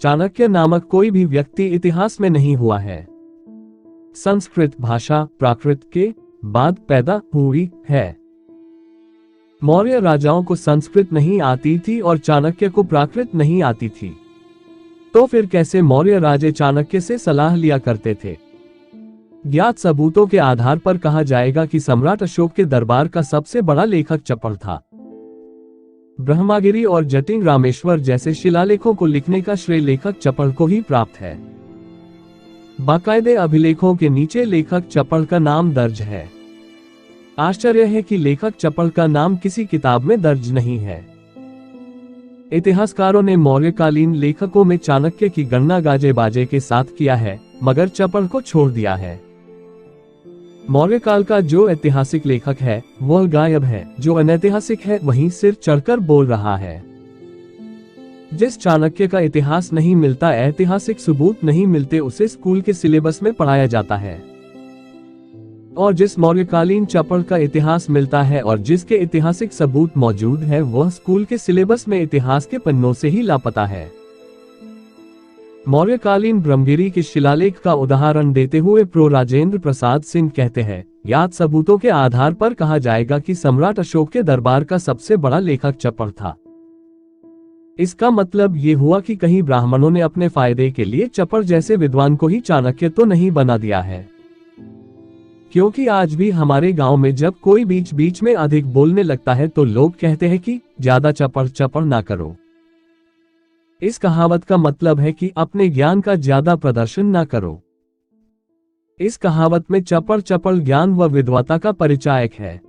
चाणक्य नामक कोई भी व्यक्ति इतिहास में नहीं हुआ है। संस्कृत भाषा प्राकृत के बाद पैदा हुई है। मौर्य राजाओं को संस्कृत नहीं आती थी और चाणक्य को प्राकृत नहीं आती थी, तो फिर कैसे मौर्य राजे चाणक्य से सलाह लिया करते थे? ज्ञात सबूतों के आधार पर कहा जाएगा कि सम्राट अशोक के दरबार का सबसे बड़ा लेखक चपड़ था। ब्रह्मागिरी और जटिन रामेश्वर जैसे शिलालेखों को लिखने का श्रेय लेखक चपड़ को ही प्राप्त है। बाकायदे अभिलेखों के नीचे लेखक चपड़ का नाम दर्ज है। आश्चर्य है कि लेखक चपड़ का नाम किसी किताब में दर्ज नहीं है। इतिहासकारों ने मौर्यकालीन लेखकों में चाणक्य की गणना गाजे बाजे के साथ किया है, मगर चपड़ को छोड़ दिया है। मौर्यकाल का जो ऐतिहासिक लेखक है वह गायब है, जो अनैतिहासिक है वहीं सिर चढ़कर बोल रहा है। जिस चाणक्य का इतिहास नहीं मिलता, ऐतिहासिक सबूत नहीं मिलते, उसे स्कूल के सिलेबस में पढ़ाया जाता है। और जिस मौर्यकालीन चपड़ का इतिहास मिलता है और जिसके ऐतिहासिक सबूत मौजूद है, वह स्कूल के सिलेबस में इतिहास के पन्नों से ही लापता है। मौर्यकालीन ब्रह्मगिरी के शिलालेख का उदाहरण देते हुए प्रो राजेंद्र प्रसाद सिंह कहते हैं, ज्ञात सबूतों के आधार पर कहा जाएगा कि सम्राट अशोक के दरबार का सबसे बड़ा लेखक चपड़ था। इसका मतलब ये हुआ कि कहीं ब्राह्मणों ने अपने फायदे के लिए चपड़ जैसे विद्वान को ही चाणक्य तो नहीं बना दिया है। क्योंकि आज भी हमारे गांव में जब कोई बीच बीच में अधिक बोलने लगता है तो लोग कहते हैं कि ज्यादा चपड़ चपड़ ना करो। इस कहावत का मतलब है कि अपने ज्ञान का ज्यादा प्रदर्शन ना करो। इस कहावत में चपड़ चपड़ ज्ञान व विद्वता का परिचायक है।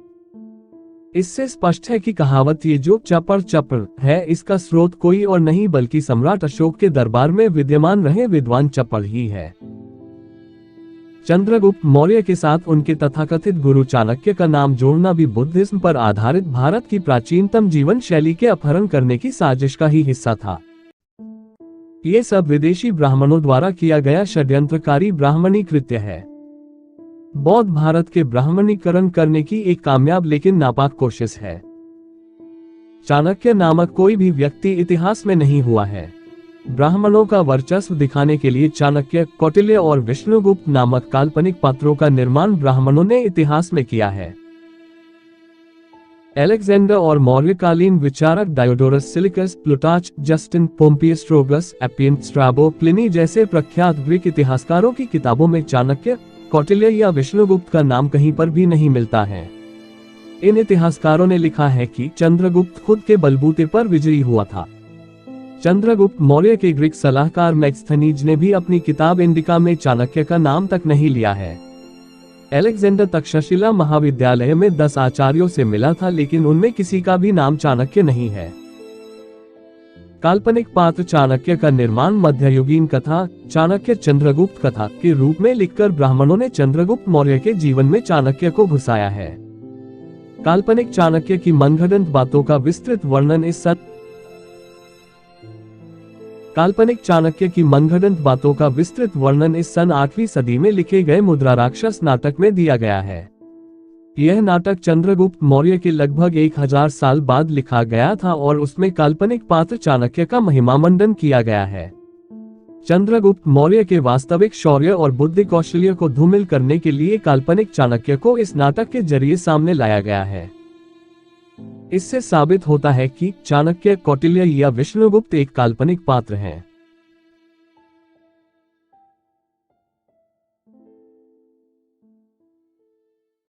इससे स्पष्ट है कि कहावत ये जो चपड़ चपड़ है, इसका स्रोत कोई और नहीं बल्कि सम्राट अशोक के दरबार में विद्यमान रहे विद्वान चपड़ ही है। चंद्रगुप्त मौर्य के साथ उनके तथाकथित गुरु चाणक्य का नाम जोड़ना भी बुद्धिज्म पर आधारित भारत की प्राचीनतम जीवन शैली के अपहरण करने की साजिश का ही हिस्सा था। ये सब विदेशी ब्राह्मणों द्वारा किया गया षड्यंत्रकारी ब्राह्मणी कृत्य है। बौद्ध भारत के ब्राह्मणीकरण करने की एक कामयाब लेकिन नापाक कोशिश है। चाणक्य नामक कोई भी व्यक्ति इतिहास में नहीं हुआ है। ब्राह्मणों का वर्चस्व दिखाने के लिए चाणक्य, कौटिल्य और विष्णुगुप्त नामक काल्पनिक पात्रों का निर्माण ब्राह्मणों ने इतिहास में किया है। एलेक्जेंडर और मौर्यकालीन विचारक डायोडोरस सिलिकस, प्लूटार्च, जस्टिन, पोम्पियस स्ट्रोगस, एपियन, स्ट्राबो, प्लिनी जैसे प्रख्यात ग्रीक इतिहासकारों की किताबों में चाणक्य, कौटिल्य या विष्णुगुप्त का नाम कहीं पर भी नहीं मिलता है। इन इतिहासकारों ने लिखा है कि चंद्रगुप्त खुद के बलबूते पर विजयी हुआ था। चंद्रगुप्त मौर्य के ग्रीक सलाहकार मैक्स्थनीज ने भी अपनी किताब इंडिका में चाणक्य का नाम तक नहीं लिया है। एलेक्जेंडर तक्षशिला महाविद्यालय में 10 आचार्यों से मिला था, लेकिन उनमें किसी का भी नाम चाणक्य नहीं है। काल्पनिक पात्र चाणक्य का निर्माण मध्ययुगीन कथा, चाणक्य चंद्रगुप्त कथा के रूप में लिखकर ब्राह्मणों ने चंद्रगुप्त मौर्य के जीवन में चाणक्य को घुसाया है। काल्पनिक चाणक्य की मनगढ़ंत बातों का विस्तृत वर्णन इस काल्पनिक चाणक्य की मनगढ़ंत बातों का विस्तृत वर्णन इस सन 8वीं सदी में लिखे गए मुद्रा राक्षस नाटक में दिया गया है। यह नाटक चंद्रगुप्त मौर्य के लगभग 1000 साल बाद लिखा गया था और उसमें काल्पनिक पात्र चाणक्य का महिमामंडन किया गया है। चंद्रगुप्त मौर्य के वास्तविक शौर्य और बुद्धि कौशल्य को धूमिल करने के लिए काल्पनिक चाणक्य को इस नाटक के जरिए सामने लाया गया है। इससे साबित होता है कि चाणक्य, कौटिल्य या विष्णुगुप्त एक काल्पनिक पात्र हैं।